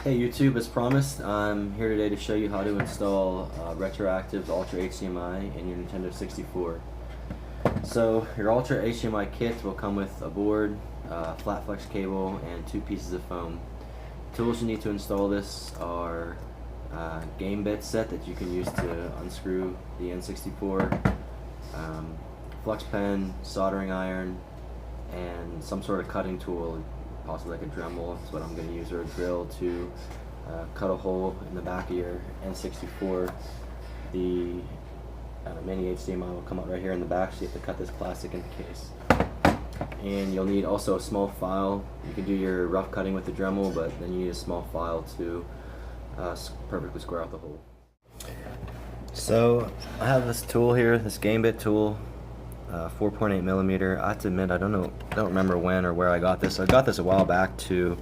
Hey YouTube, as promised, I'm here today to show you how to install Retroactive's Ultra HDMI in your Nintendo 64. So your Ultra HDMI kit will come with a board, flat flex cable, and 2 pieces of foam. Tools you need to install this are game bit set that you can use to unscrew the N64, flex pen, soldering iron, and some sort of cutting tool, possibly like a Dremel, that's what I'm going to use, or a drill to cut a hole in the back of your N64. The mini HDMI will come out right here in the back, so you have to cut this plastic in the case. And you'll need also a small file. You can do your rough cutting with the Dremel, but then you need a small file to perfectly square out the hole. So I have this tool here, this game bit tool. 4.8 millimeter. I have to admit, I don't remember when or where I got this. I got this a while back to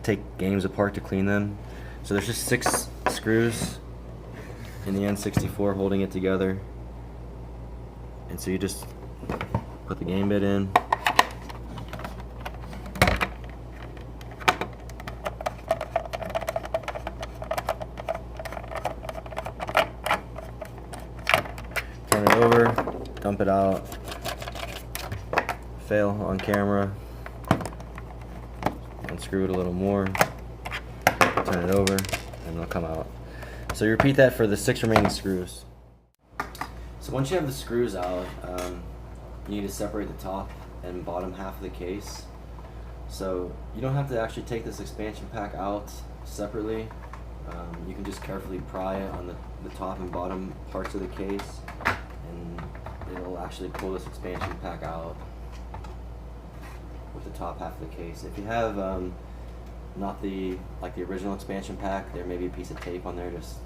take games apart to clean them. So there's just 6 screws in the N64 holding it together, and so you just put the game bit in, turn it over, dump it out, fail on camera, unscrew it a little more, turn it over, and they'll come out. So you repeat that for the 6 remaining screws. So once you have the screws out, you need to separate the top and bottom half of the case. So you don't have to actually take this expansion pack out separately. You can just carefully pry it on the top and bottom parts of the case, and it'll actually pull this expansion pack out with the top half of the case. If you have not the original expansion pack, there may be a piece of tape on there. Just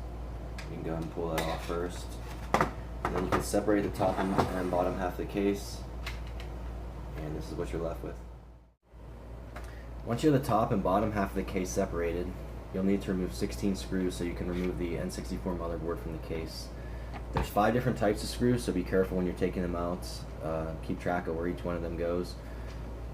you can go ahead and pull that off first, and then you can separate the top and bottom half of the case, and this is what you're left with. Once you have the top and bottom half of the case separated, you'll need to remove 16 screws so you can remove the N64 motherboard from the case. There's 5 different types of screws, so be careful when you're taking them out. Keep track of where each one of them goes.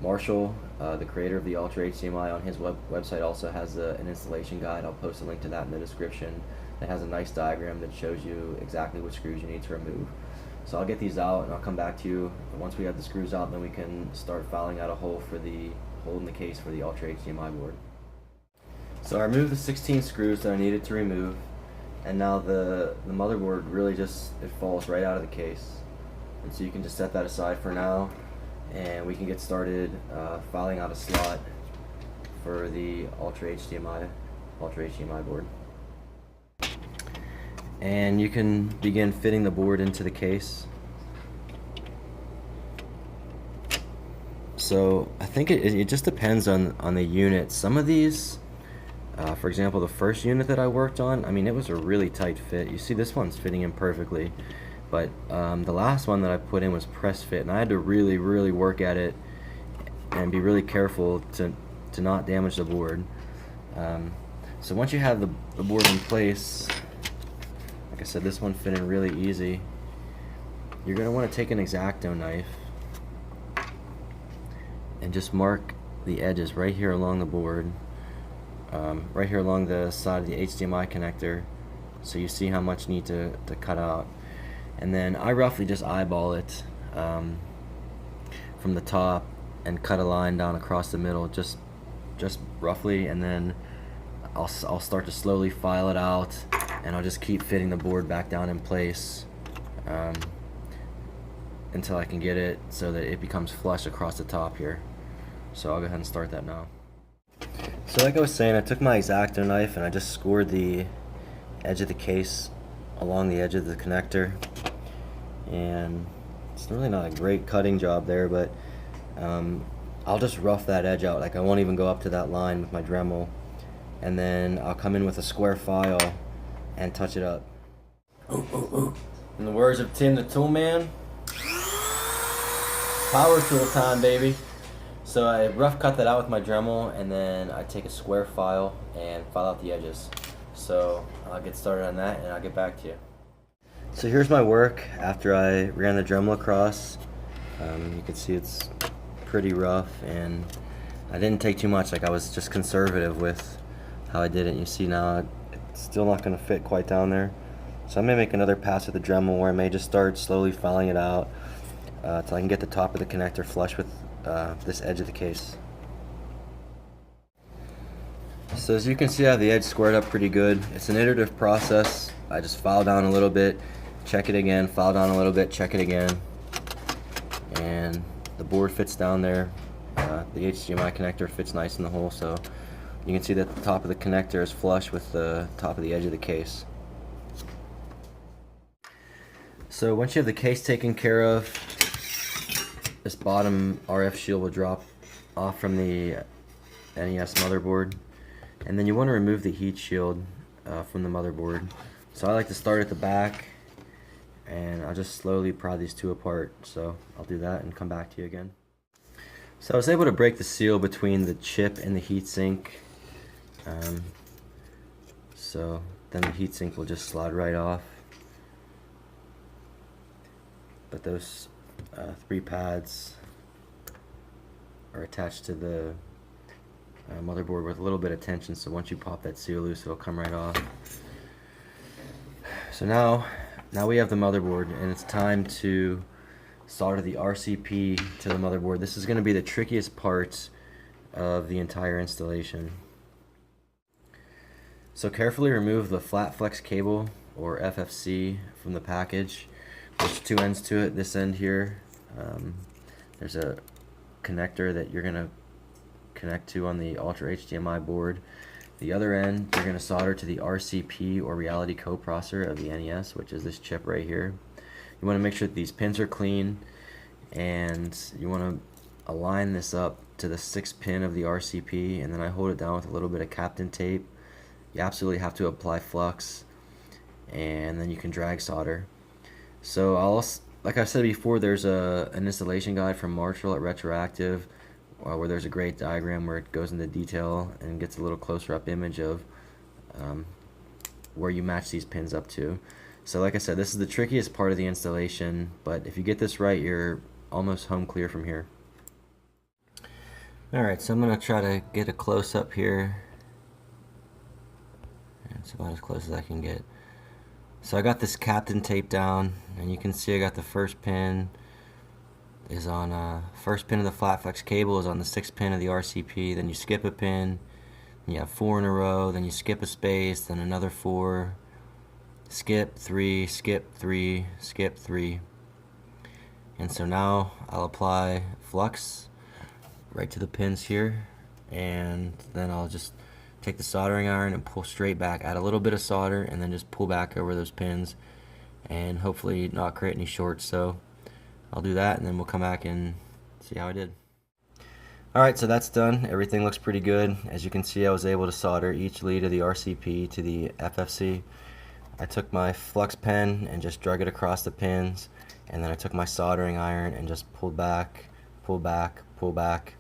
Marshall, the creator of the Ultra HDMI, on his website also has an installation guide. I'll post a link to that in the description. It has a nice diagram that shows you exactly which screws you need to remove. So I'll get these out and I'll come back to you. Once we have the screws out, then we can start filing out a hole in the case for the Ultra HDMI board. So I removed the 16 screws that I needed to remove, and now the motherboard really it falls right out of the case. And so you can just set that aside for now, and we can get started filing out a slot for the Ultra HDMI board. And you can begin fitting the board into the case. So I think it just depends on the unit. Some of these, for example, the first unit that I worked on, I mean, it was a really tight fit. You see this one's fitting in perfectly, but the last one that I put in was press fit, and I had to really work at it and be really careful to not damage the board. So once you have the board in place, like I said, this one fit in really easy. You're going to want to take an X-Acto knife and just mark the edges right here along the board, right here along the side of the HDMI connector, so you see how much you need to cut out. And then I roughly just eyeball it from the top and cut a line down across the middle, just roughly, and then I'll start to slowly file it out, and I'll just keep fitting the board back down in place until I can get it so that it becomes flush across the top here. So I'll go ahead and start that now. So like I was saying, I took my X-Acto knife and I just scored the edge of the case along the edge of the connector, and it's really not a great cutting job there, but I'll just rough that edge out. Like, I won't even go up to that line with my Dremel, and then I'll come in with a square file and touch it up. In the words of Tim the Tool Man, power tool time, baby. So I rough cut that out with my Dremel, and then I take a square file and file out the edges. So I'll get started on that and I'll get back to you. So here's my work after I ran the Dremel across. You can see it's pretty rough, and I didn't take too much, like I was just conservative with how I did it. You see now it's still not going to fit quite down there. So I may make another pass with the Dremel, where I may just start slowly filing it out until I can get the top of the connector flush with this edge of the case. So as you can see, I have the edge squared up pretty good. It's an iterative process. I just file down a little bit, check it again, file down a little bit, check it again, and the board fits down there. The HDMI connector fits nice in the hole, so you can see that the top of the connector is flush with the top of the edge of the case. So once you have the case taken care of, this bottom RF shield will drop off from the NES motherboard, and then you want to remove the heat shield from the motherboard. So I like to start at the back, and I'll just slowly pry these two apart. So I'll do that and come back to you again. So I was able to break the seal between the chip and the heatsink. So then the heatsink will just slide right off. But those 3 pads are attached to the motherboard with a little bit of tension, so once you pop that seal loose, it'll come right off. So now we have the motherboard, and it's time to solder the RCP to the motherboard. This is going to be the trickiest part of the entire installation. So carefully remove the flat flex cable, or FFC, from the package. There's 2 ends to it. This end here, there's a connector that you're going to connect to on the Ultra HDMI board. The other end you're going to solder to the RCP, or reality coprocessor, of the NES, which is this chip right here. You want to make sure that these pins are clean, and you want to align this up to the 6th pin of the RCP, and then I hold it down with a little bit of Kapton tape. You absolutely have to apply flux, and then you can drag solder. So like I said before, there's an installation guide from Marshall at Retroactive, where there's a great diagram where it goes into detail and gets a little closer up image of where you match these pins up to. So like I said, this is the trickiest part of the installation, but if you get this right, you're almost home clear from here. Alright, so I'm going to try to get a close-up here. It's about as close as I can get. So I got this Kapton tape down, and you can see I got the first pin is on first pin of the flat flex cable is on the 6th pin of the RCP. Then you skip a pin, and you have 4 in a row. Then you skip a space, then another 4, skip 3, skip 3, skip 3. And so now I'll apply flux right to the pins here, and then I'll just take the soldering iron and pull straight back, add a little bit of solder, and then just pull back over those pins and hopefully not create any shorts. So I'll do that, and then we'll come back and see how I did. Alright, so that's done. Everything looks pretty good. As you can see, I was able to solder each lead of the RCP to the FFC. I took my flux pen and just drug it across the pins, and then I took my soldering iron and just pulled back, pull back, pull back.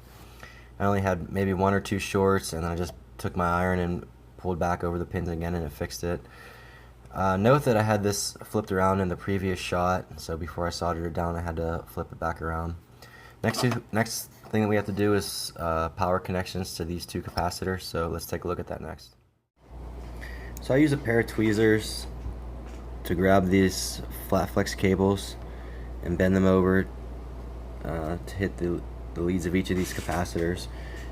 I only had maybe 1 or 2 shorts, and then I just took my iron and pulled back over the pins again, and it fixed it. Note that I had this flipped around in the previous shot, so before I soldered it down I had to flip it back around. Next thing that we have to do is power connections to these 2 capacitors, so let's take a look at that next. So I use a pair of tweezers to grab these flat flex cables and bend them over to hit the leads of each of these capacitors,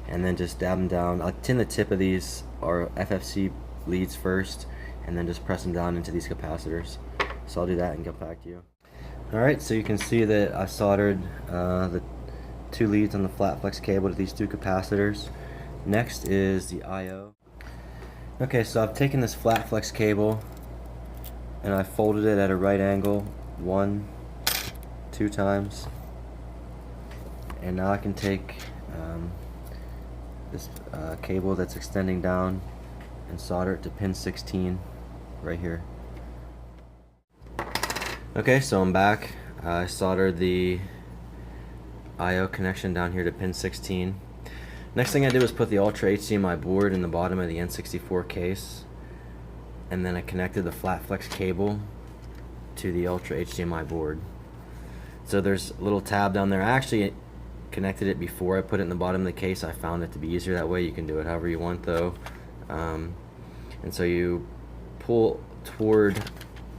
and then just dab them down. I'll tin the tip of these or FFC leads first, and then just press them down into these capacitors. So I'll do that and get back to you. Alright, so you can see that I soldered the 2 leads on the flat flex cable to these 2 capacitors. Next is the I/O. Okay, so I've taken this flat flex cable and I folded it at a right angle 1, 2 times, and now I can take this cable that's extending down and solder it to pin 16 right here. Okay, so I'm back. I soldered the I/O connection down here to pin 16. Next thing I did was put the Ultra HDMI board in the bottom of the N64 case, and then I connected the flat flex cable to the Ultra HDMI board. So there's a little tab down there. I actually connected it before I put it in the bottom of the case. I found it to be easier that way. You can do it however you want though. And so you pull toward,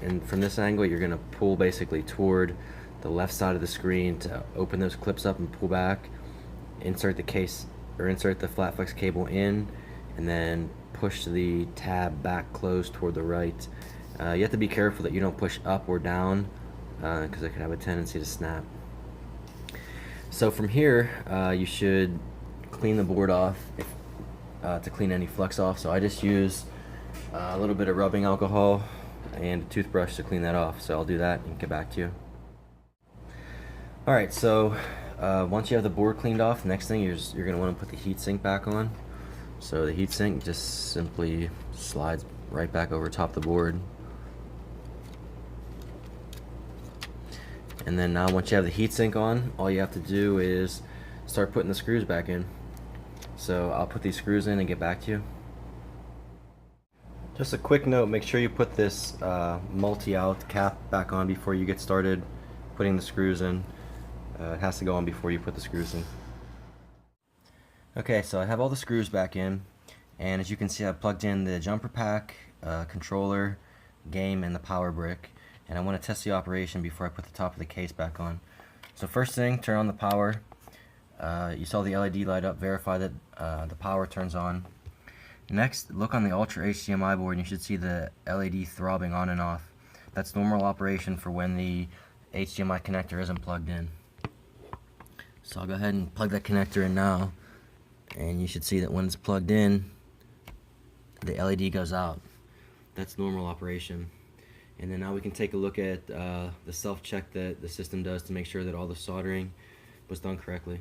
and from this angle you're going to pull basically toward the left side of the screen to open those clips up and pull back. Insert the case, or insert the flat flex cable in, and then push the tab back closed toward the right. You have to be careful that you don't push up or down because it could have a tendency to snap. So from here you should clean the board off to clean any flux off. So I just use a little bit of rubbing alcohol and a toothbrush to clean that off. So I'll do that and get back to you. Alright, so once you have the board cleaned off, the next thing you're going to want to put the heatsink back on. So the heatsink just simply slides right back over top the board. And then now once you have the heatsink on, all you have to do is start putting the screws back in. So I'll put these screws in and get back to you. Just a quick note, make sure you put this multi-out cap back on before you get started putting the screws in. It has to go on before you put the screws in. Okay, so I have all the screws back in, and as you can see I've plugged in the jumper pack, controller, game, and the power brick, and I want to test the operation before I put the top of the case back on. So first thing, turn on the power. You saw the LED light up, verify that the power turns on. Next, look on the Ultra HDMI board and you should see the LED throbbing on and off. That's normal operation for when the HDMI connector isn't plugged in. So I'll go ahead and plug that connector in now, and you should see that when it's plugged in, the LED goes out. That's normal operation. And then now we can take a look at the self-check that the system does to make sure that all the soldering was done correctly.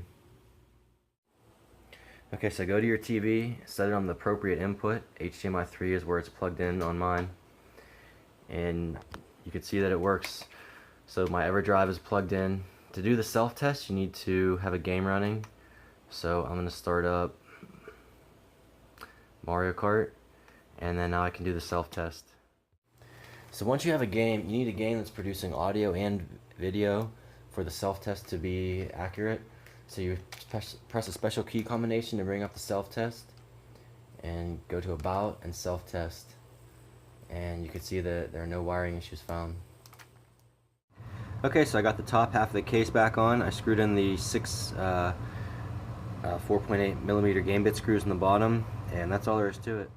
Okay, so go to your TV, set it on the appropriate input. HDMI 3 is where it's plugged in on mine, and you can see that it works. So my EverDrive is plugged in. To do the self-test, you need to have a game running. So I'm going to start up Mario Kart, and then now I can do the self-test. So once you have a game, you need a game that's producing audio and video for the self-test to be accurate. So you press a special key combination to bring up the self-test, and go to About and Self-Test, and you can see that there are no wiring issues found. Okay, so I got the top half of the case back on. I screwed in the 4.8mm game bit screws in the bottom, and that's all there is to it.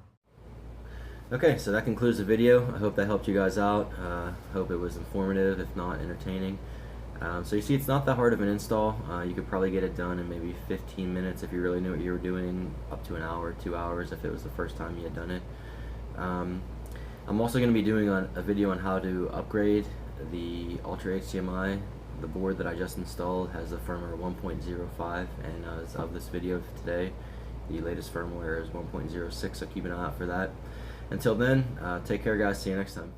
Okay, so that concludes the video. I hope that helped you guys out. Hope it was informative, if not entertaining. So you see, it's not that hard of an install. You could probably get it done in maybe 15 minutes if you really knew what you were doing, up to an hour, 2 hours if it was the first time you had done it. I'm also going to be doing a video on how to upgrade the Ultra HDMI. The board that I just installed has a firmware 1.05, and as of this video today, the latest firmware is 1.06, so keep an eye out for that. Until then, take care guys, see you next time.